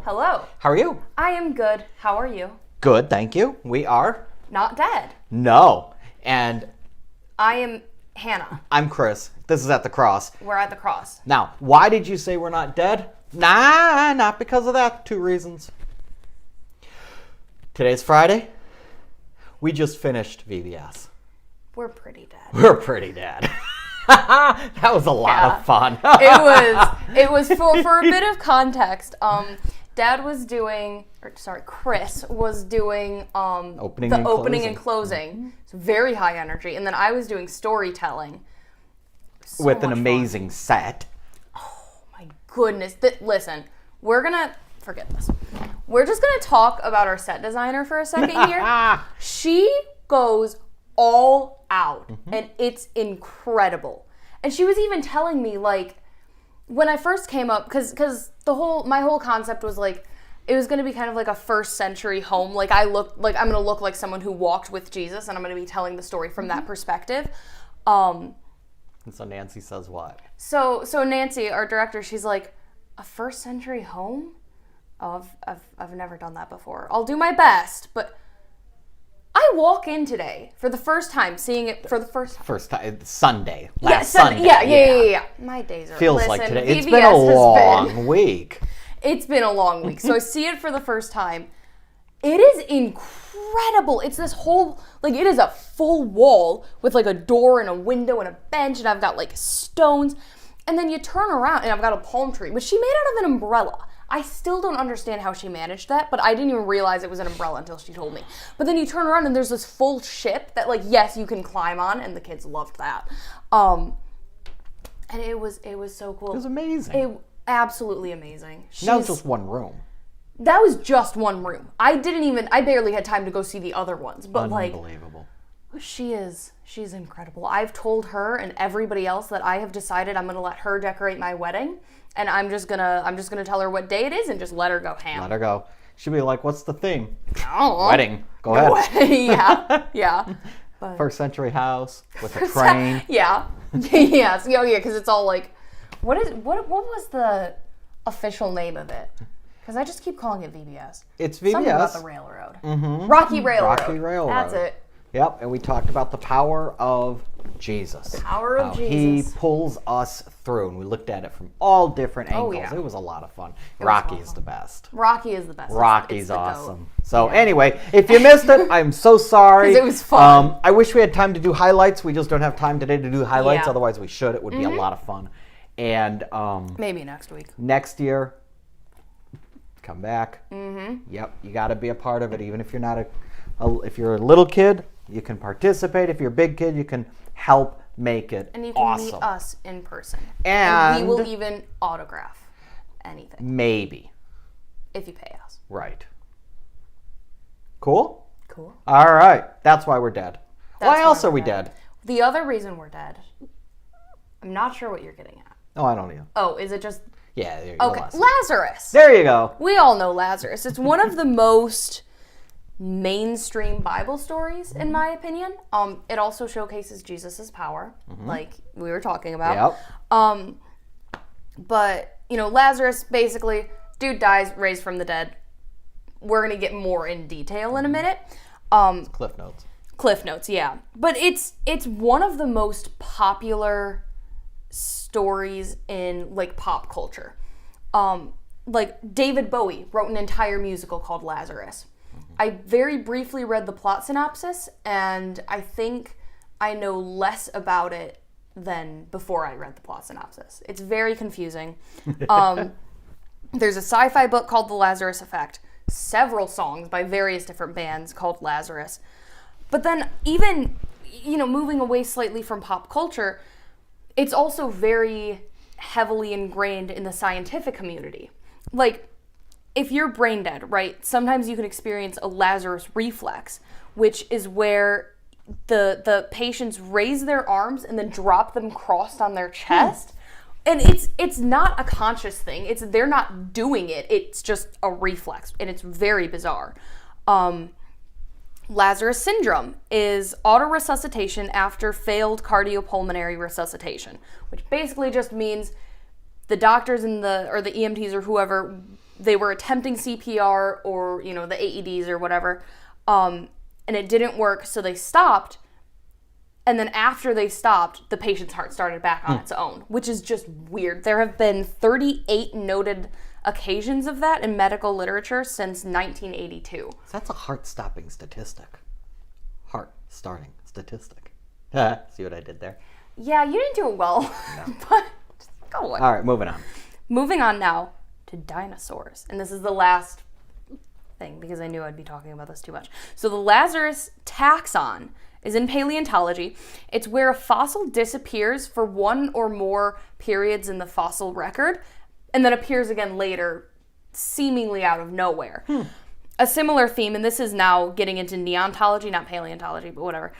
Hello. How are you? I am good. How are you? Good, thank you. We are? Not dead. No. And I am Hannah. I'm Chris. This is At the Cross. We're at the cross. Now, why did you say we're not dead? Nah, not because of that. 2 reasons. Today's Friday. We just finished VBS. We're pretty dead. We're pretty dead. That was a lot of fun. It was for a bit of context. Chris was doing opening and closing. So very high energy. And then I was doing storytelling. So with an much amazing fun. set. Oh my goodness. Listen, we're gonna forget this. We're just gonna talk about our set designer for a second here. She goes all out, and it's incredible. And she was even telling me, like, when I first came up, because my whole concept was like, it was going to be kind of like a first century home. Like, I'm going to look like someone who walked with Jesus, and I'm going to be telling the story from that perspective. And so Nancy says what? So Nancy, our director, she's like, a first century home? Oh, I've never done that before. I'll do my best, but I walk in today for the first time, seeing it for the first time. First time, Sunday. Sunday. Yeah. My days are... Feels like today. It's been a long week. It's been a long week. So I see it for the first time. It is incredible. It's this whole, like, it is a full wall with, like, a door and a window and a bench, and I've got, like, stones. And then you turn around, and I've got a palm tree, which she made out of an umbrella. I still don't understand how she managed that, but I didn't even realize it was an umbrella until she told me. But then you turn around and there's this full ship that, like, yes, you can climb on, and the kids loved that. And it was so cool. It was amazing. Absolutely amazing. That was just one room. That was just one room. I barely had time to go see the other ones, but Unbelievable. She's incredible. I've told her and everybody else that I have decided I'm going to let her decorate my wedding. And I'm just gonna tell her what day it is and just let her go ham. Let her go. She'll be like, "What's the theme?" Oh, wedding. Go ahead. Yeah. But first century house with a train. Yeah. Yes. Yeah. Because it's all like, what was the official name of it? Because I just keep calling it VBS. It's VBS. Something about the railroad. Mm-hmm. Rocky Railroad. Rocky Railroad. That's it. Yep. And we talked about the power of Jesus. Power of Jesus. He pulls us through, and we looked at it from all different angles. Yeah. It was a lot of fun. Rocky is the best. Rocky is the best. Rocky's awesome. So anyway, if you missed it, I'm so sorry. Because it was fun. I wish we had time to do highlights. We just don't have time today to do highlights. Yeah. Otherwise, we should. It would be a lot of fun. And maybe next week. Next year, come back. Yep, you got to be a part of it. Even if you're not if you're a little kid, you can participate. If you're a big kid, you can help make it awesome. And you can meet us in person. And we will even autograph anything. Maybe. If you pay us. Right. Cool? Cool. All right. That's why we're dead. Why else are we dead? The other reason we're dead, I'm not sure what you're getting at. Oh, I don't know. Oh, is it just... Yeah, there you go. Okay, Lazarus. There you go. We all know Lazarus. It's one of the most mainstream Bible stories, in my opinion. It also showcases Jesus's power, like we were talking about. Yep. But, Lazarus, basically, dude dies, raised from the dead. We're going to get more in detail in a minute. Cliff Notes. Cliff Notes, yeah. But it's one of the most popular stories in, like, pop culture. Like, David Bowie wrote an entire musical called Lazarus. I very briefly read the plot synopsis, and I think I know less about it than before I read the plot synopsis. It's very confusing. There's a sci-fi book called The Lazarus Effect, several songs by various different bands called Lazarus. But then even, moving away slightly from pop culture, it's also very heavily ingrained in the scientific community. Like, if you're brain dead, right, sometimes you can experience a Lazarus reflex, which is where the patients raise their arms and then drop them crossed on their chest. And it's not a conscious thing. They're not doing it. It's just a reflex, and it's very bizarre. Lazarus syndrome is autoresuscitation after failed cardiopulmonary resuscitation, which basically just means the doctors or the EMTs or whoever they were attempting CPR or, you know, the AEDs or whatever, and it didn't work, so they stopped. And then after they stopped, the patient's heart started back on its own, which is just weird. There have been 38 noted occasions of that in medical literature since 1982. So that's a heart-stopping statistic. Heart-starting statistic. See what I did there? Yeah, you didn't do it well. No. But just go on. All right, moving on. Moving on now to dinosaurs. And this is the last thing because I knew I'd be talking about this too much. So the Lazarus taxon is in paleontology. It's where a fossil disappears for one or more periods in the fossil record and then appears again later, seemingly out of nowhere. A similar theme, and this is now getting into neontology, not paleontology, but whatever.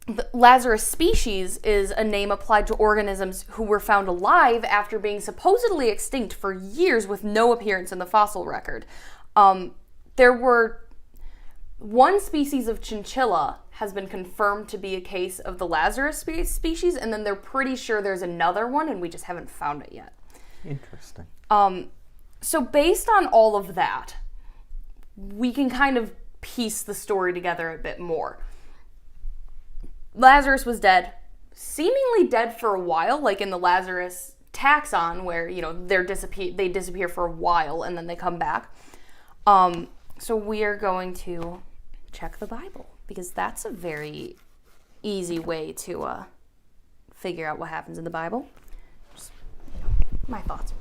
The Lazarus species is a name applied to organisms who were found alive after being supposedly extinct for years with no appearance in the fossil record. There were one species of chinchilla has been confirmed to be a case of the Lazarus species, and then they're pretty sure there's another one, and we just haven't found it yet. Interesting. So based on all of that, we can kind of piece the story together a bit more. Lazarus was dead, seemingly dead for a while, like in the Lazarus taxon, where, you know, they disappear for a while and then they come back. So we are going to check the Bible, because that's a very easy way to figure out what happens in the Bible. Just, you know, my thoughts.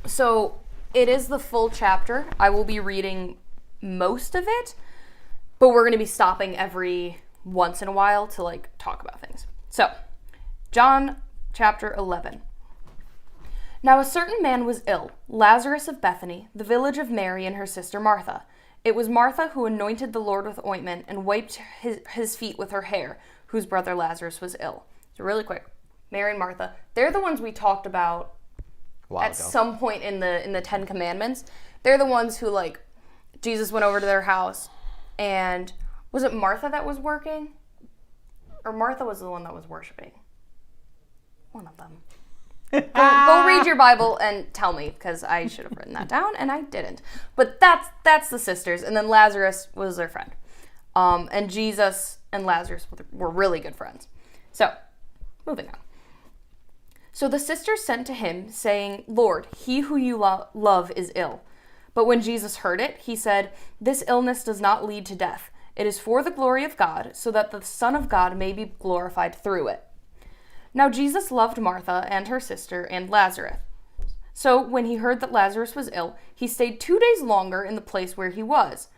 So it is the full chapter. I will be reading most of it, but we're going to be stopping every once in a while to, like, talk about things. So, John chapter 11. Now a certain man was ill, Lazarus of Bethany, the village of Mary and her sister Martha. It was Martha who anointed the Lord with ointment and wiped his feet with her hair, whose brother Lazarus was ill. So really quick, Mary and Martha, they're the ones we talked about at some point in the Ten Commandments. They're the ones who, like, Jesus went over to their house, and was it Martha that was working? Or Martha was the one that was worshiping? One of them. Go read your Bible and tell me, because I should have written that down, and I didn't. But that's the sisters, and then Lazarus was their friend. And Jesus and Lazarus were really good friends. So, moving on. So the sisters sent to him, saying, Lord, he who you love is ill. But when Jesus heard it, he said, This illness does not lead to death. It is for the glory of God, so that the Son of God may be glorified through it. Now Jesus loved Martha and her sister and Lazarus. So when he heard that Lazarus was ill, he stayed 2 days longer in the place where he was.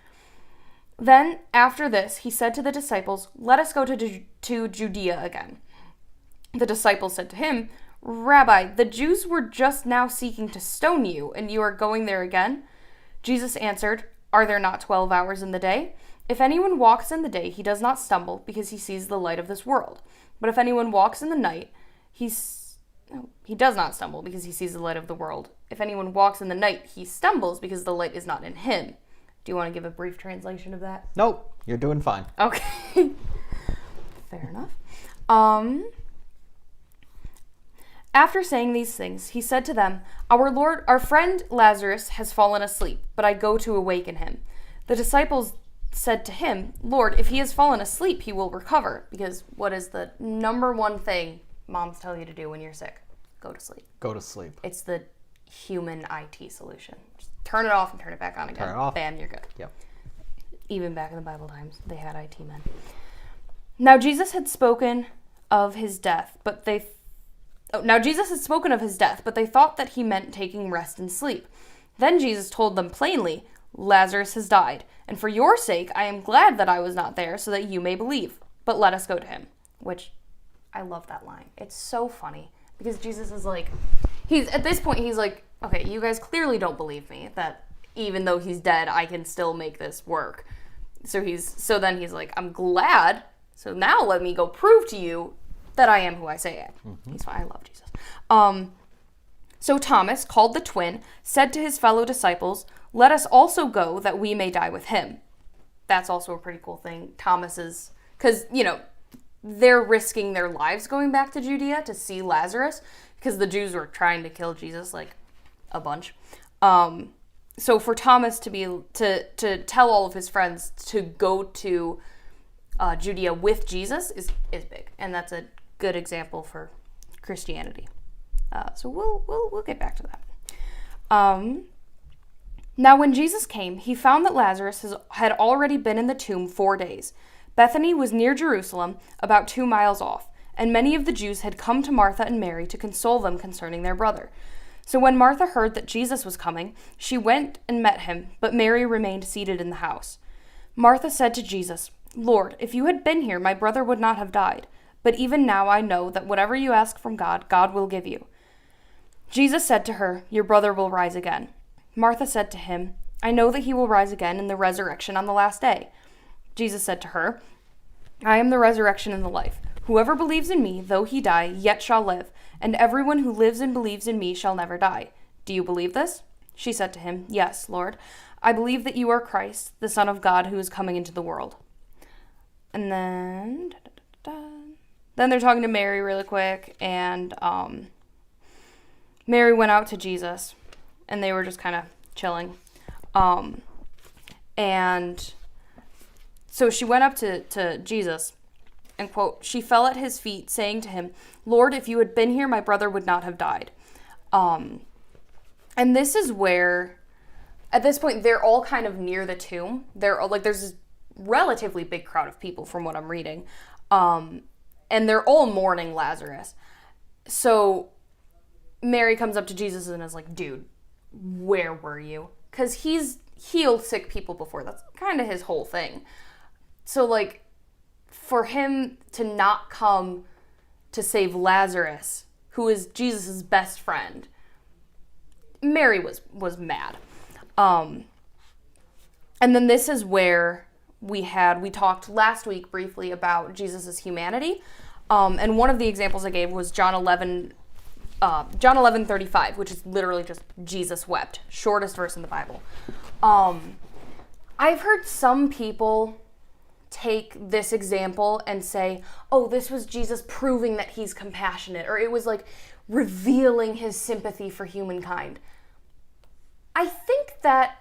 Then, after this, he said to the disciples, Let us go to Judea again. The disciples said to him, Rabbi, the Jews were just now seeking to stone you, and you are going there again? Jesus answered, Are there not 12 hours in the day? If anyone walks in the day, he does not stumble, because he sees the light of this world. But if anyone walks in the night, he does not stumble, because he sees the light of the world. If anyone walks in the night, he stumbles, because the light is not in him. Do you want to give a brief translation of that? Nope, you're doing fine. Okay. Fair enough. After saying these things, he said to them, Our friend Lazarus has fallen asleep, but I go to awaken him. The disciples said to him, Lord, if he has fallen asleep, he will recover. Because what is the number one thing moms tell you to do when you're sick? Go to sleep. Go to sleep. It's the human IT solution. Just turn it off and turn it back on again. Turn it off. Bam, you're good. Yep. Even back in the Bible times, they had IT men. Now Jesus had spoken of his death, but they thought that he meant taking rest and sleep. Then Jesus told them plainly, Lazarus has died, and for your sake I am glad that I was not there, so that you may believe. But let us go to him. Which, I love that line. It's so funny, because Jesus is like, at this point he's like, okay, you guys clearly don't believe me, that even though he's dead, I can still make this work. So then he's like, I'm glad, so now let me go prove to you that I am who I say I am. Mm-hmm. He's fine. I love Jesus. So Thomas, called the twin, said to his fellow disciples, Let us also go that we may die with him. That's also a pretty cool thing. Thomas is, because, they're risking their lives going back to Judea to see Lazarus, because the Jews were trying to kill Jesus like a bunch. So for Thomas to tell all of his friends to go to Judea with Jesus is big, and that's a good example for Christianity. So we'll get back to that. Now when Jesus came, he found that Lazarus had already been in the tomb 4 days. Bethany was near Jerusalem, about 2 miles off, and many of the Jews had come to Martha and Mary to console them concerning their brother. So when Martha heard that Jesus was coming, she went and met him, but Mary remained seated in the house. Martha said to Jesus, "Lord, if you had been here, my brother would not have died. But even now I know that whatever you ask from God, God will give you." Jesus said to her, "Your brother will rise again." Martha said to him, "I know that he will rise again in the resurrection on the last day." Jesus said to her, "I am the resurrection and the life. Whoever believes in me, though he die, yet shall live, and everyone who lives and believes in me shall never die. Do you believe this?" She said to him, "Yes, Lord. I believe that you are Christ, the Son of God, who is coming into the world." And then they're talking to Mary really quick, and Mary went out to Jesus, and they were just kind of chilling. And so she went up to Jesus, and quote, "She fell at his feet, saying to him, 'Lord, if you had been here, my brother would not have died.'" And this is where, at this point, they're all kind of near the tomb. They're all, like, there's this relatively big crowd of people from what I'm reading. And they're all mourning Lazarus. So Mary comes up to Jesus and is like, "Dude, where were you?" Because he's healed sick people before. That's kind of his whole thing. So, like, for him to not come to save Lazarus, who is Jesus' best friend, Mary was mad. And then this is where we talked last week briefly about Jesus' humanity. And one of the examples I gave was John 11:35, which is literally just Jesus wept. Shortest verse in the Bible. I've heard some people take this example and say, "Oh, this was Jesus proving that he's compassionate," or it was like revealing his sympathy for humankind. I think that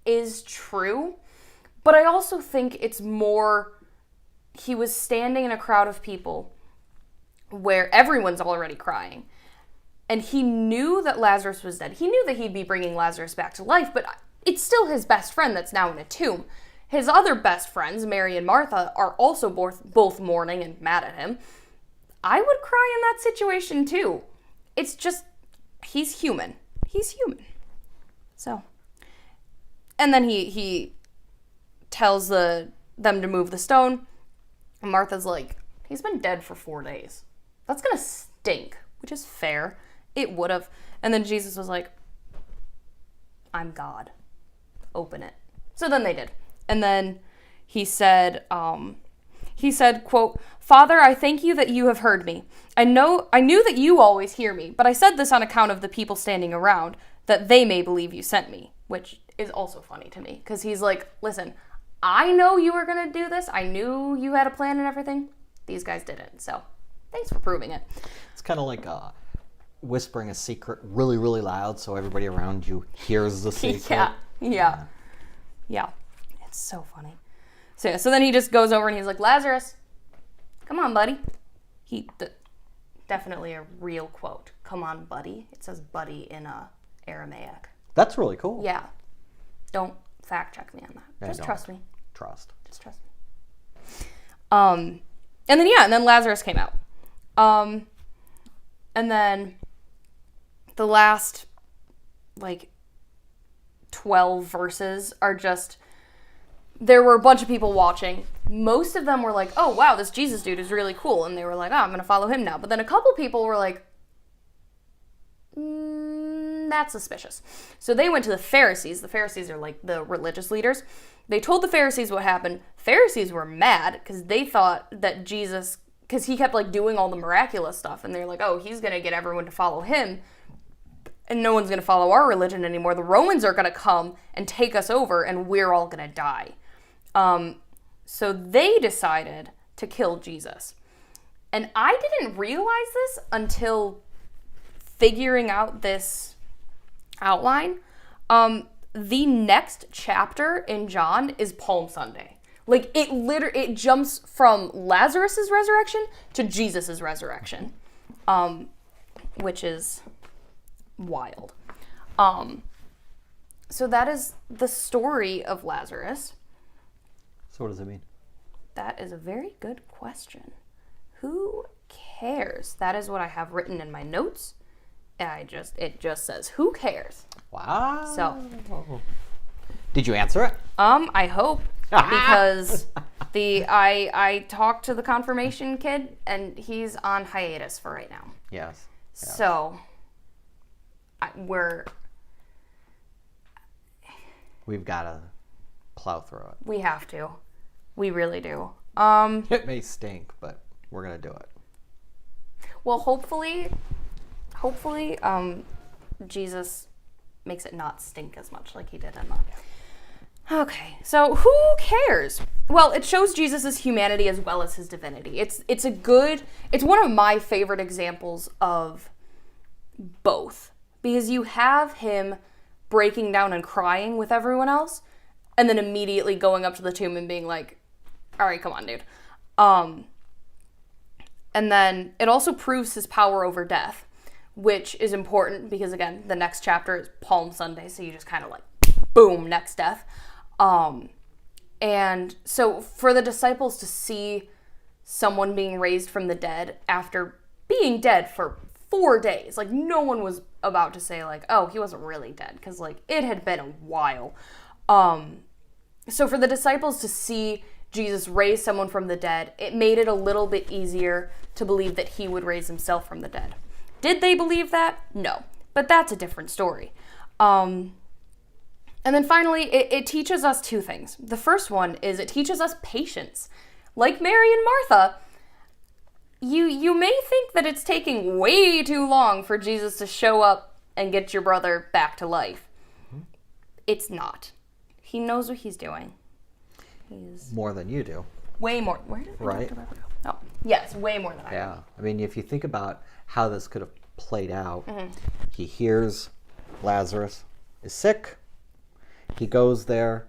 is true, but I also think it's more he was standing in a crowd of people where everyone's already crying, and he knew that Lazarus was dead. He knew that he'd be bringing Lazarus back to life, but it's still his best friend that's now in a tomb. His other best friends, Mary and Martha, are also both mourning and mad at him. I would cry in that situation too. It's just, he's human. He's human. So, and then he tells them to move the stone. And Martha's like, "He's been dead for 4 days. That's gonna stink," which is fair. It would have. And then Jesus was like, "I'm God. Open it." So then they did. And then he said, quote, "Father, I thank you that you have heard me. I knew that you always hear me, but I said this on account of the people standing around, that they may believe you sent me," which is also funny to me, because he's like, "Listen, I know you were going to do this. I knew you had a plan and everything. These guys didn't. So thanks for proving it." It's kind of like whispering a secret really, really loud so everybody around you hears the secret. Yeah. It's so funny. So then he just goes over and he's like, "Lazarus, come on, buddy." Definitely a real quote. "Come on, buddy." It says buddy in Aramaic. That's really cool. Yeah. Don't fact check me on that. Yeah, just trust me. Just trust me. And then Lazarus came out. And then the last 12 verses are just, there were a bunch of people watching. Most of them were like, "Oh wow, this Jesus dude is really cool," and they were like, "Oh, I'm gonna follow him now." But then a couple people were like, "That's suspicious." So they went to the Pharisees. The Pharisees are like the religious leaders. They told the Pharisees what happened. Pharisees were mad because they thought that Jesus, because he kept doing all the miraculous stuff, and they're like, "Oh, he's gonna get everyone to follow him, and no one's gonna follow our religion anymore. The Romans are gonna come and take us over, and we're all gonna die." So they decided to kill Jesus. And I didn't realize this until figuring out this outline, the next chapter in John is Palm Sunday. Like, it jumps from Lazarus' resurrection to Jesus' resurrection, which is wild. So that is the story of Lazarus. So what does it mean? That is a very good question. Who cares? That is what I have written in my notes. And it just says, who cares? Wow. So. Did you answer it? I hope. Because I talked to the confirmation kid, and he's on hiatus for right now. Yes. So, we've got to plow through it. We have to. We really do. It may stink, but we're going to do it. Well, hopefully, Jesus makes it not stink as much like he did in the... Okay, so who cares? Well, it shows Jesus' humanity as well as his divinity. It's one of my favorite examples of both. Because you have him breaking down and crying with everyone else, and then immediately going up to the tomb and being like, all right, come on, dude. And then it also proves his power over death, which is important because, again, the next chapter is Palm Sunday, so you just kind of like, boom, next death. And so for the disciples to see someone being raised from the dead after being dead for 4 days, like, no one was about to say, like, oh, he wasn't really dead, because, like, it had been a while. So for the disciples to see Jesus raise someone from the dead, it made it a little bit easier to believe that he would raise himself from the dead. Did they believe that? No. But that's a different story. And then finally, it teaches us two things. The first one is it teaches us patience. Like Mary and Martha, you may think that it's taking way too long for Jesus to show up and get your brother back to life. Mm-hmm. It's not. He knows what he's doing. He's more than you do. Way more. Where did right? Oh, yes, way more than I do. Yeah. I mean, if you think about how this could have played out, mm-hmm. He hears Lazarus is sick. He goes there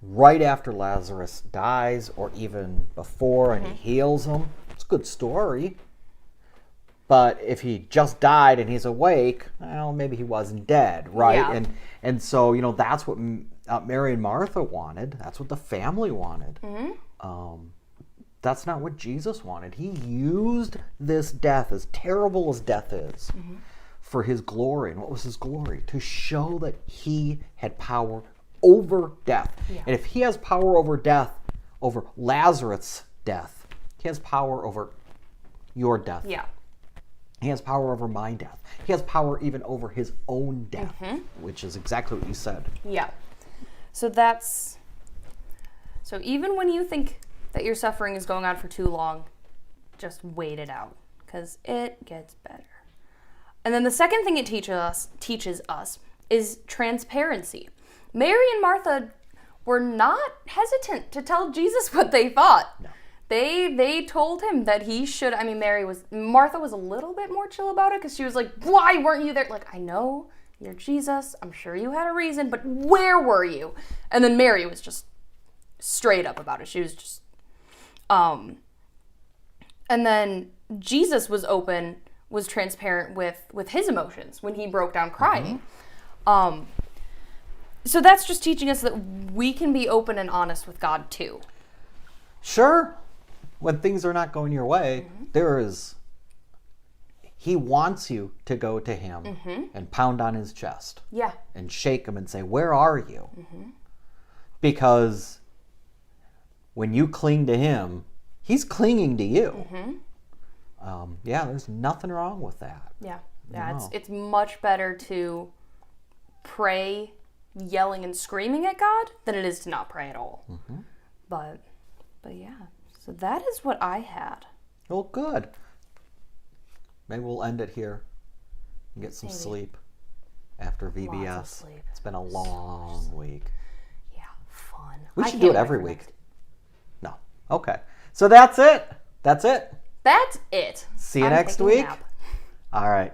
right after Lazarus dies, or even before, and mm-hmm. he heals him. It's a good story. But if he just died and he's awake, well, maybe he wasn't dead, right? Yeah. And so, that's what Mary and Martha wanted. That's what the family wanted. Mm-hmm. That's not what Jesus wanted. He used this death, as terrible as death is, mm-hmm. for his glory. And what was his glory? To show that he had power over death. Yeah. And if he has power over death, over Lazarus' death, he has power over your death. Yeah. He has power over my death. He has power even over his own death, mm-hmm. which is exactly what you said. Yeah. So even when you think that your suffering is going on for too long, just wait it out, because it gets better. And then the second thing it teaches us is transparency. Mary and Martha were not hesitant to tell Jesus what they thought. No. They told him that he should. I mean, Martha was a little bit more chill about it, because she was like, why weren't you there? Like, I know you're Jesus. I'm sure you had a reason, but where were you? And then Mary was just straight up about it. She was just, and then Jesus was transparent with his emotions when he broke down crying. Mm-hmm. So that's just teaching us that we can be open and honest with God too. Sure. When things are not going your way, mm-hmm. He wants you to go to him mm-hmm. and pound on his chest. Yeah. And shake him and say, where are you? Mm-hmm. Because when you cling to him, he's clinging to you. Mm-hmm. There's nothing wrong with that. Yeah. No. It's much better to pray yelling and screaming at God than it is to not pray at all. Mm-hmm. But yeah. So that is what I had. Well, good. Maybe we'll end it here and get some sleep after VBS. Lots of sleep. It's been a long week. Yeah, fun. We should do it every week. No. Okay. So that's it. That's it. See you next week. All right.